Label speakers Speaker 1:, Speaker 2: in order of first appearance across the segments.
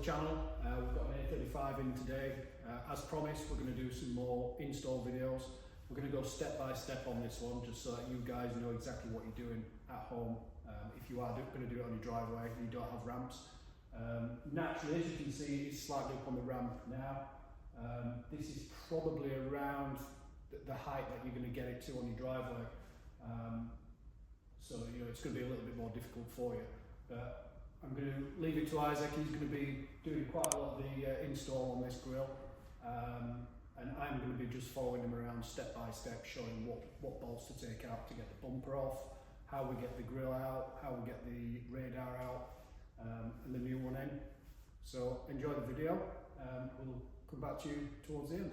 Speaker 1: the channel. We've got an A35 in today. As promised, we're going to do some more install videos. We're going to go step by step on this one, just so that you guys know exactly what you're doing at home. If you are going to do it on your driveway and you don't have ramps. Naturally, as you can see, it's slightly up on the ramp now. This is probably around the height that you're going to get it to on your driveway. So it's going to be a little bit more difficult for you. But I'm going to leave it to Isaac. He's going to be doing quite a lot of the install on this grill. And I'm going to be just following him around step by step, showing what bolts to take out to get the bumper off, how we get the grill out, how we get the radar out, and the new one in. So enjoy the video. We'll come back to you towards the end.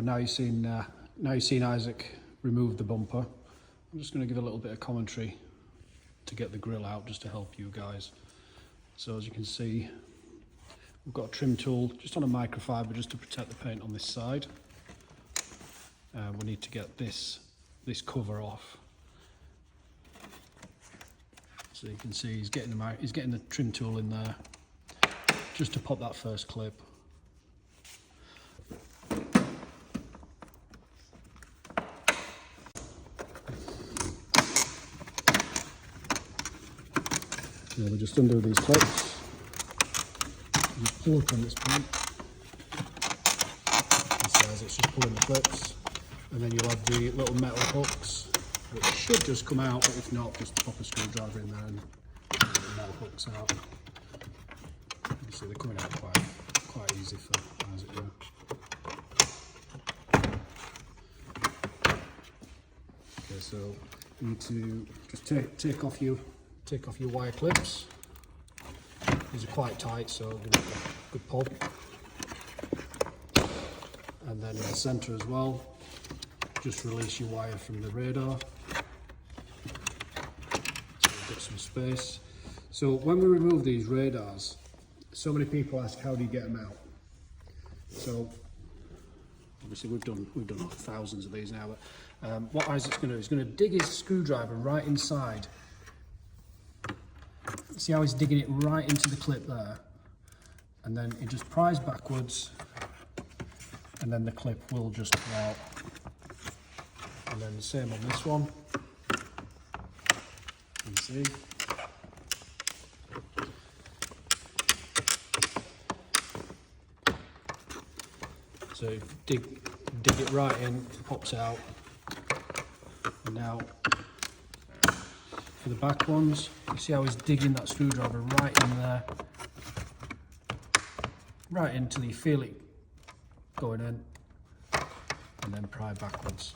Speaker 1: now you've seen Isaac remove the bumper. I'm just going to give a little bit of commentary to get the grille out, just to help you guys. So as you can see, we've got a trim tool just on a microfiber just to protect the paint on this side. We need to get this cover off. So you can see he's getting the trim tool in there just to pop that first clip. Now we just undo these clips. Just pull up on this point. It says it's just pulling the clips, and then you'll have the little metal hooks, which should just come out, but if not, just pop a screwdriver in there and get the metal hooks out. You see they're coming out quite easy for Isaac here. Okay, so you need to just take off your wire clips. These are quite tight, so give it a good pull. And then in the centre as well, just release your wire from the radar. So we've got some space. So when we remove these radars, so many people ask, how do you get them out? So obviously we've done thousands of these now, but what Isaac's going to do is going to dig his screwdriver right inside. See how he's digging it right into the clip there, and then he just pries backwards, and then the clip will just come out. And then the same on this one. You see. So dig it right in, it pops out. And now for the back ones, you see how he's digging that screwdriver right in there, right until you feel it going in, and then pry backwards.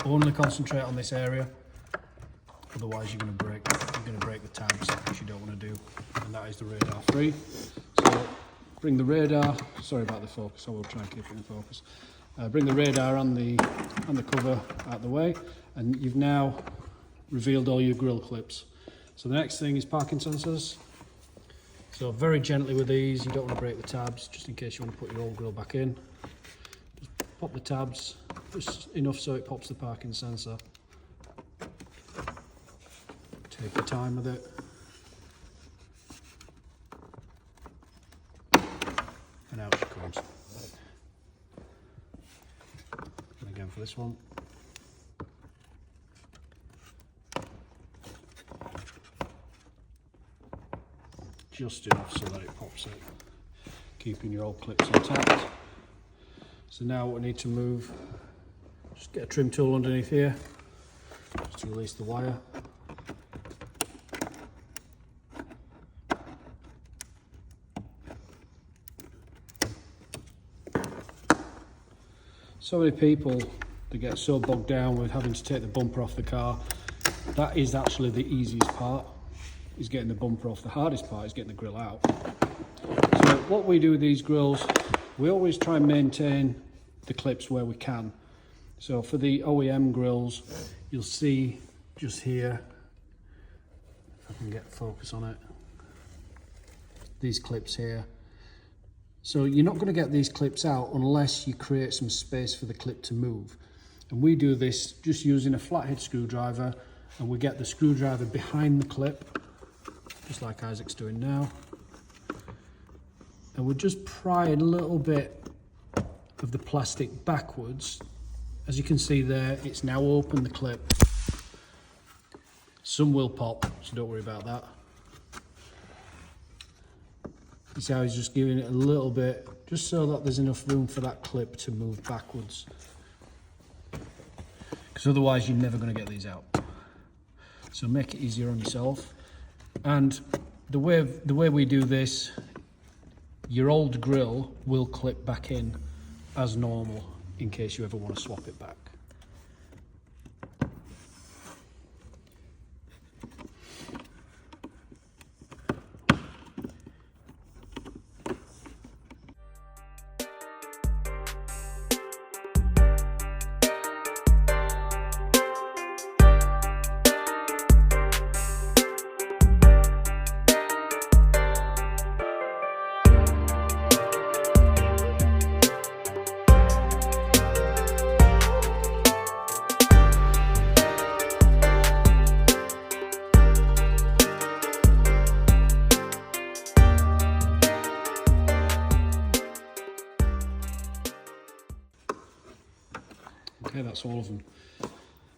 Speaker 1: Only concentrate on this area, otherwise you're going to break the tabs, which you don't want to do, and that is the radar free. So bring the radar, sorry about the focus, I will try and keep it in focus. Bring the radar and the cover out of the way, and you've now revealed all your grill clips. So the next thing is parking sensors. So very gently with these, you don't want to break the tabs, just in case you want to put your old grill back in. Just pop the tabs, just enough so it pops the parking sensor. Take your time with it. And out it comes. And again for this one. Just enough so that it pops out, keeping your old clips intact. So now what we need to move, just get a trim tool underneath here, just to release the wire. So many people, they get so bogged down with having to take the bumper off the car. That is actually the easiest part, is getting the bumper off. The hardest part is getting the grill out. So what we do with these grills, we always try and maintain the clips where we can. So for the OEM grills, you'll see just here, if I can get focus on it, these clips here. So you're not going to get these clips out unless you create some space for the clip to move. And we do this just using a flathead screwdriver, and we get the screwdriver behind the clip, just like Isaac's doing now. And we're just prying a little bit of the plastic backwards. As you can see there, it's now open the clip. Some will pop, so don't worry about that. You see how he's just giving it a little bit, just so that there's enough room for that clip to move backwards. Because otherwise you're never going to get these out. So make it easier on yourself. And the way we do this, your old grill will clip back in as normal in case you ever want to swap it back. Okay, that's all of them.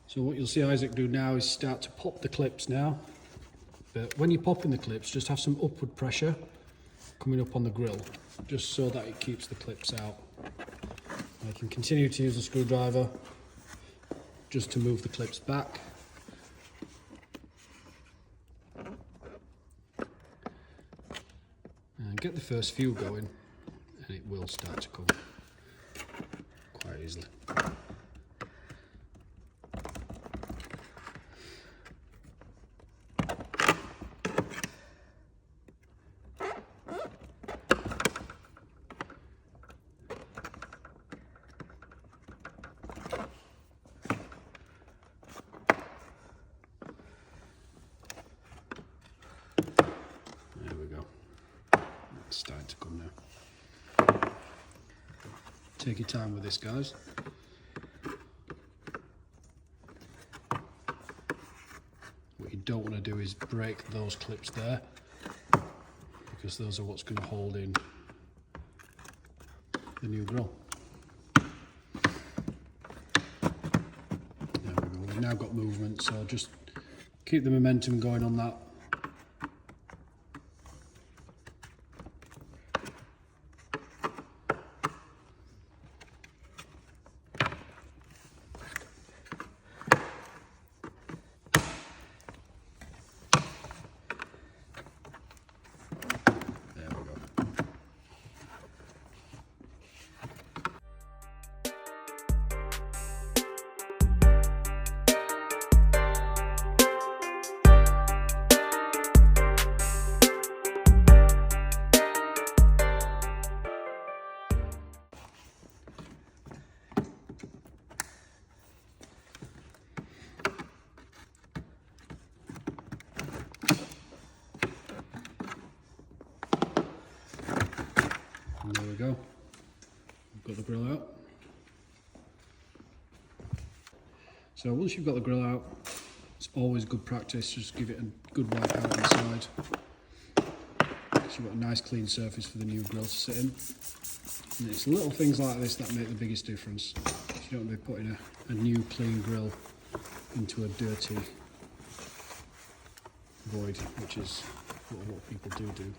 Speaker 1: So what you'll see Isaac do now is start to pop the clips now. But when you're popping the clips, just have some upward pressure coming up on the grill, just so that it keeps the clips out. I can continue to use the screwdriver just to move the clips back. And get the first few going, and it will start to come quite easily. It's starting to come now. Take your time with this, guys. What you don't want to do is break those clips there, because those are what's going to hold in the new grill. There we go. We've now got movement, so just keep the momentum going on that. And there we go. We've got the grill out. So once you've got the grill out, it's always good practice, just give it a good wipe out inside. So you've got a nice clean surface for the new grill to sit in. And it's little things like this that make the biggest difference. So you don't want to be putting a new clean grill into a dirty void, which is what people do.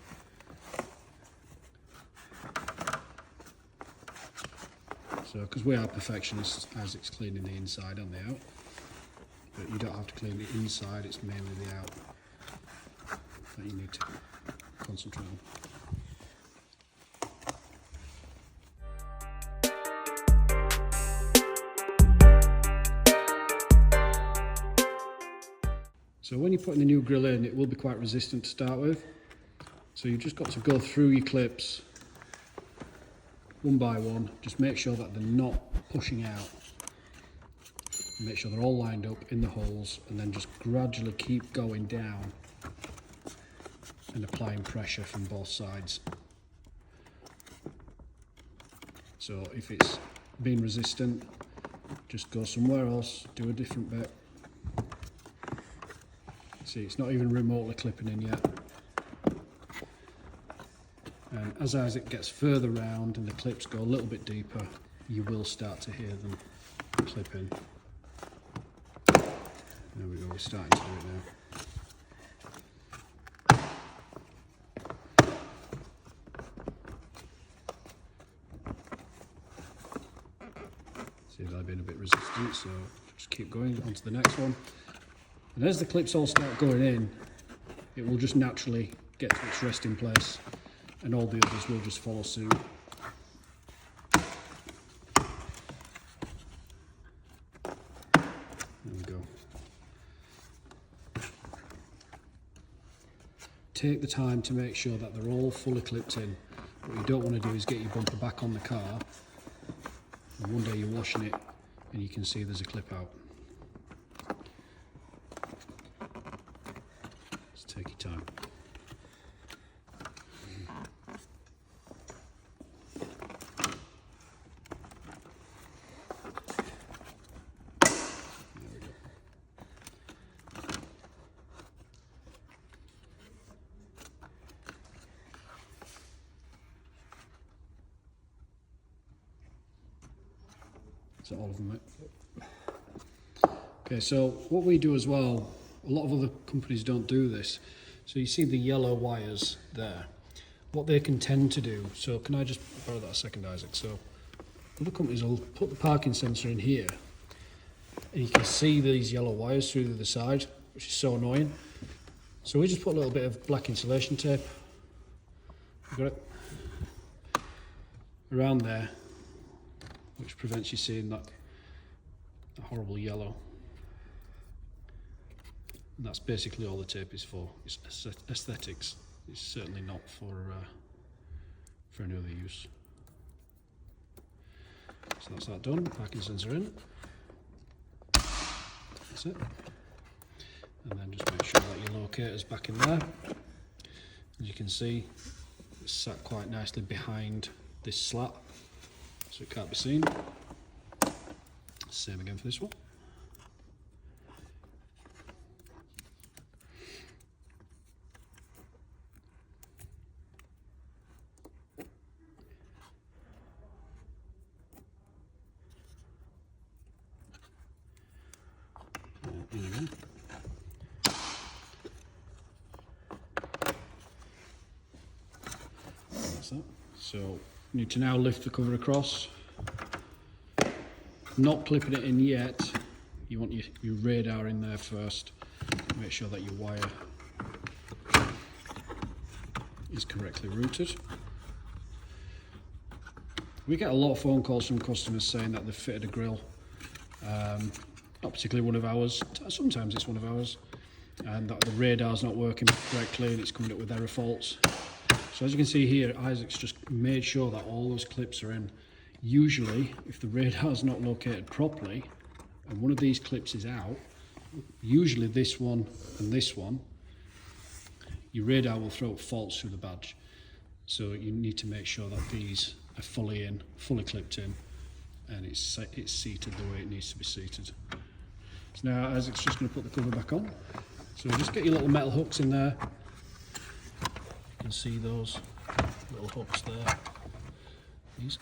Speaker 1: So, because we are perfectionists, Isaac's cleaning the inside and the out, but you don't have to clean the inside, it's mainly the out that you need to concentrate on. So when you're putting the new grill in, it will be quite resistant to start with, so you've just got to go through your clips one by one, just make sure that they're not pushing out. Make sure they're all lined up in the holes, and then just gradually keep going down and applying pressure from both sides. So if it's been resistant, just go somewhere else, do a different bit. See, it's not even remotely clipping in yet. And as Isaac gets further round and the clips go a little bit deeper, you will start to hear them clip in. There we go, we're starting to do it now. See, they've been a bit resistant, so just keep going on to the next one. And as the clips all start going in, it will just naturally get to its resting place, and all the others will just follow suit. There we go. Take the time to make sure that they're all fully clipped in. What you don't want to do is get your bumper back on the car, and one day you're washing it and you can see there's a clip out. Just take your time. that all of them, mate? Okay, so what we do as well, a lot of other companies don't do this. So you see the yellow wires there. What they can tend to do, so can I just borrow that a second, Isaac? So other companies will put the parking sensor in here, and you can see these yellow wires through the other side, which is so annoying. So we just put a little bit of black insulation tape, got it, around there, which prevents you seeing that horrible yellow. And that's basically all the tape is for. It's aesthetics. It's certainly not for any other use. So that's that done. Parking sensor in. That's it. And then just make sure that your locator's back in there. As you can see, it's sat quite nicely behind this slat, so it can't be seen. Same again for this one. In again. That's that. So you need to now lift the cover across. Not clipping it in yet. You want your radar in there first. Make sure that your wire is correctly routed. We get a lot of phone calls from customers saying that they've fitted a grill. Not particularly one of ours, sometimes it's one of ours, and that the radar's not working correctly and it's coming up with error faults. So as you can see here, Isaac's just made sure that all those clips are in. Usually, if the radar's not located properly, and one of these clips is out, usually this one and this one, your radar will throw up faults through the badge. So you need to make sure that these are fully in, fully clipped in, and it's seated the way it needs to be seated. So now Isaac's just going to put the cover back on. So just get your little metal hooks in there. You can see those little hooks there. These.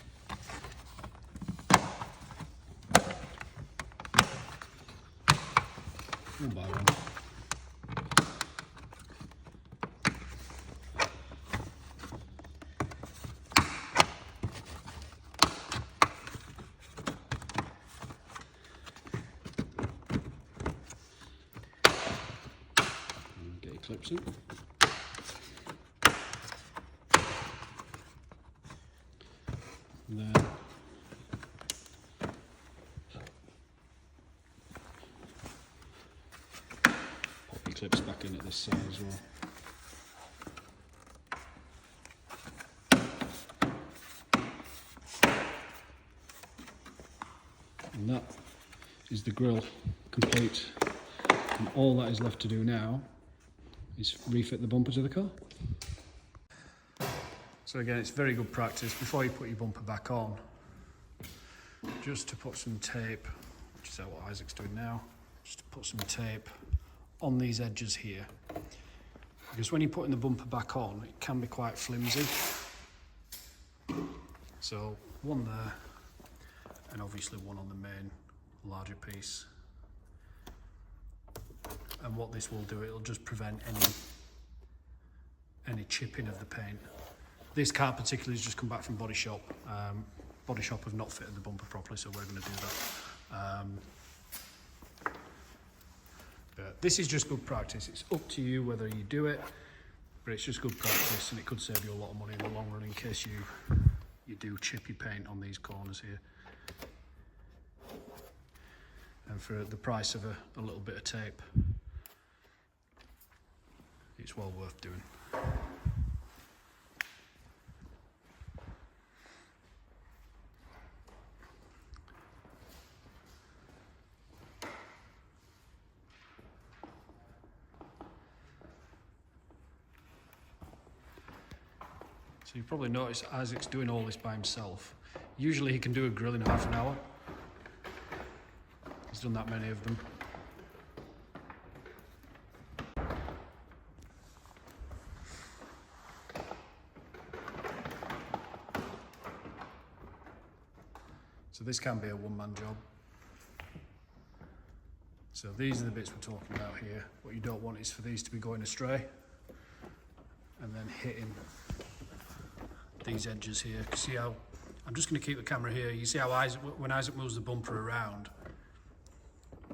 Speaker 1: One by one. Get your clips in. And then pop your clips back in at this side as well. And that is the grill complete. And all that is left to do now is refit the bumper to the car. So again, it's very good practice before you put your bumper back on, just to put some tape, which is what Isaac's doing now, just to put some tape on these edges here. Because when you're putting the bumper back on, it can be quite flimsy. So one there, and obviously one on the main larger piece. And what this will do, it'll just prevent any chipping of the paint. This car particularly has just come back from Body Shop. Body Shop have not fitted the bumper properly, so we're going to do that. But this is just good practice. It's up to you whether you do it, but it's just good practice, and it could save you a lot of money in the long run in case you do chip your paint on these corners here. And for the price of a little bit of tape, it's well worth doing. So you probably noticed Isaac's doing all this by himself. Usually he can do a grill in half an hour. He's done that many of them. So So this can be a one-man job. So these are the bits we're talking about here. What you don't want is for these to be going astray and then hitting these edges here. See how, I'm just going to keep the camera here. You see how when Isaac moves the bumper around,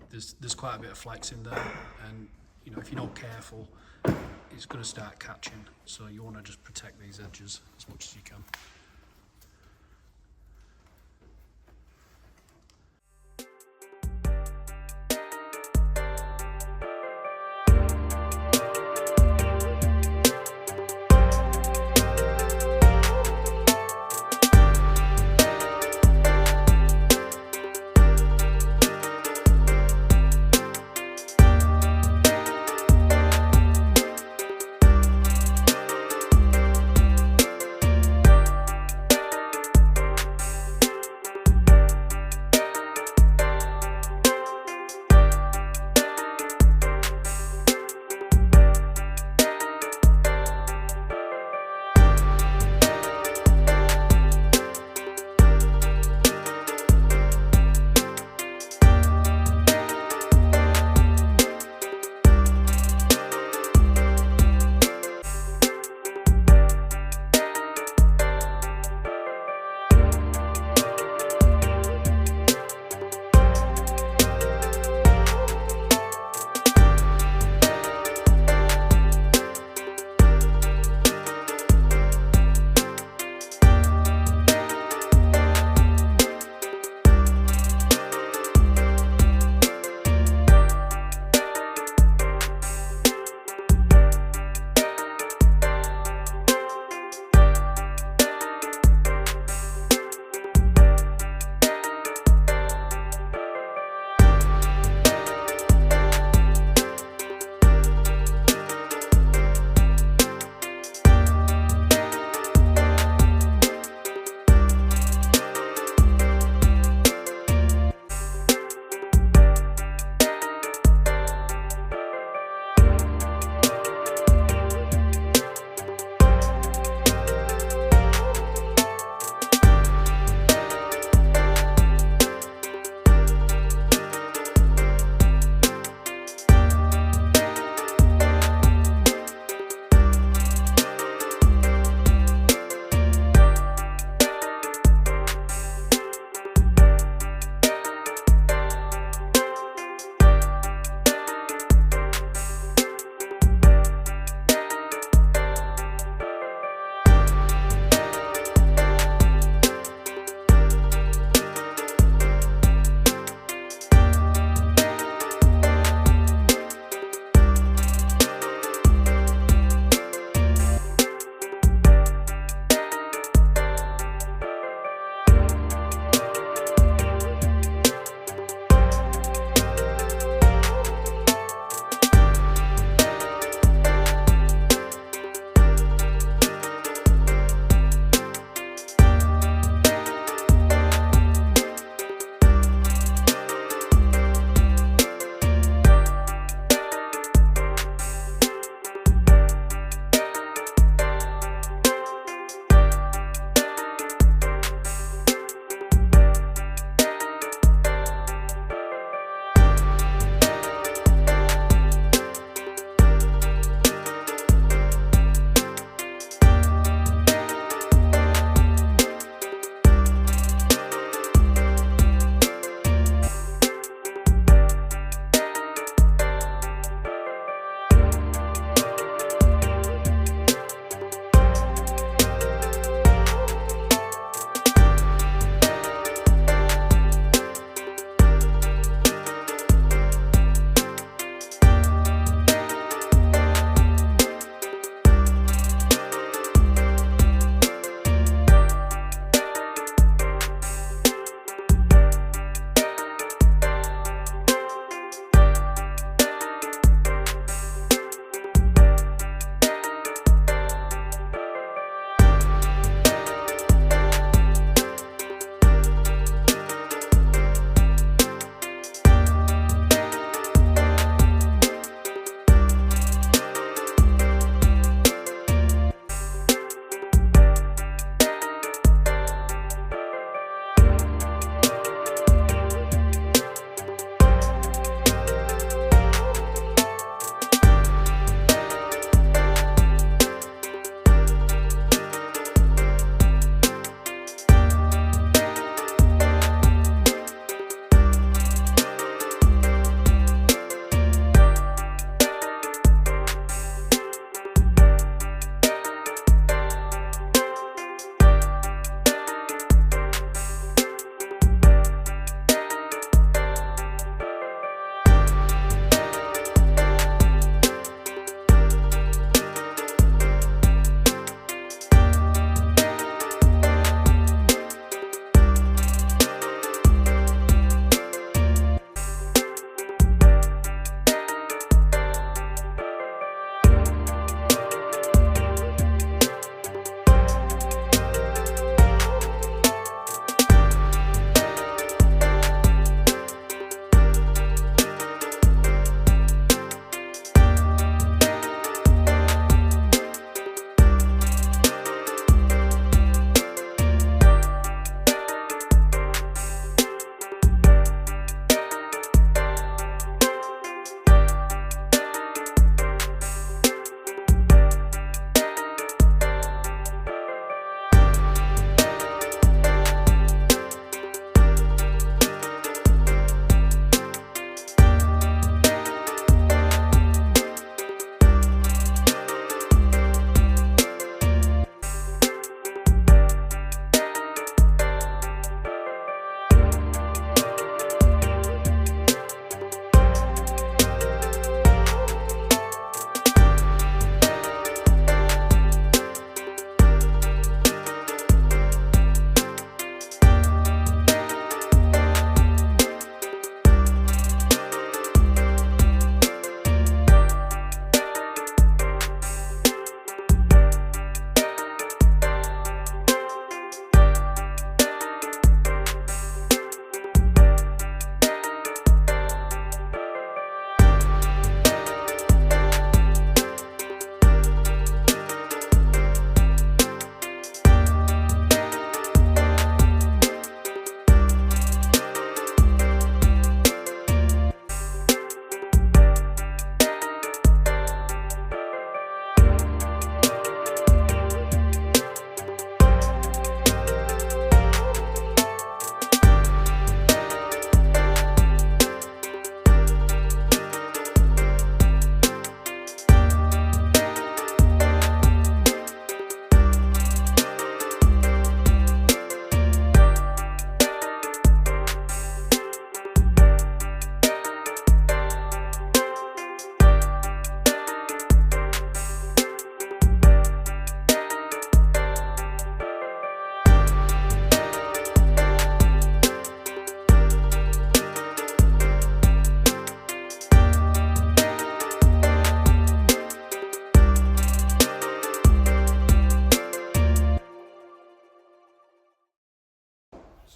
Speaker 1: there's quite a bit of flex in there, and you know, if you're not careful, it's going to start catching. So you want to just protect these edges as much as you can.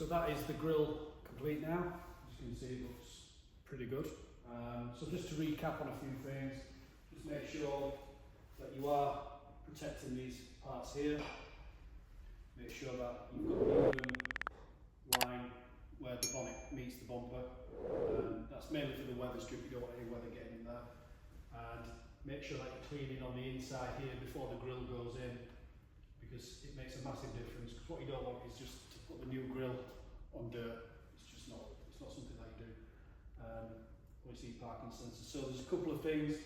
Speaker 1: So that is the grill complete now. As you can see, it looks pretty good. So just to recap on a few things, just make sure that you are protecting these parts here. Make sure that you've got an even line where the bonnet meets the bumper. That's mainly for the weather strip, you don't want any weather getting in there. And make sure that you're cleaning on the inside here before the grill goes in, because it makes a massive difference. Because what you don't want is just to put the new grill on dirt. It's not something that you do. When you see parking sensors. So there's a couple of things.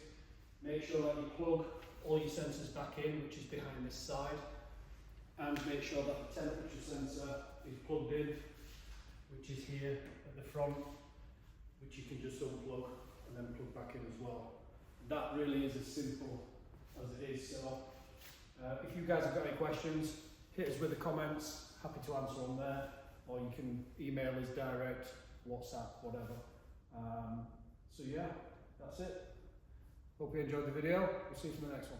Speaker 1: Make sure that you plug all your sensors back in, which is behind this side, and make sure that the temperature sensor is plugged in, which is here at the front, which you can just unplug and then plug back in as well. That really is as simple as it is. So if you guys have got any questions, hit us with the comments, happy to answer them there, or you can email us direct, WhatsApp, whatever. So yeah, that's it. Hope you enjoyed the video. We'll see you for the next one.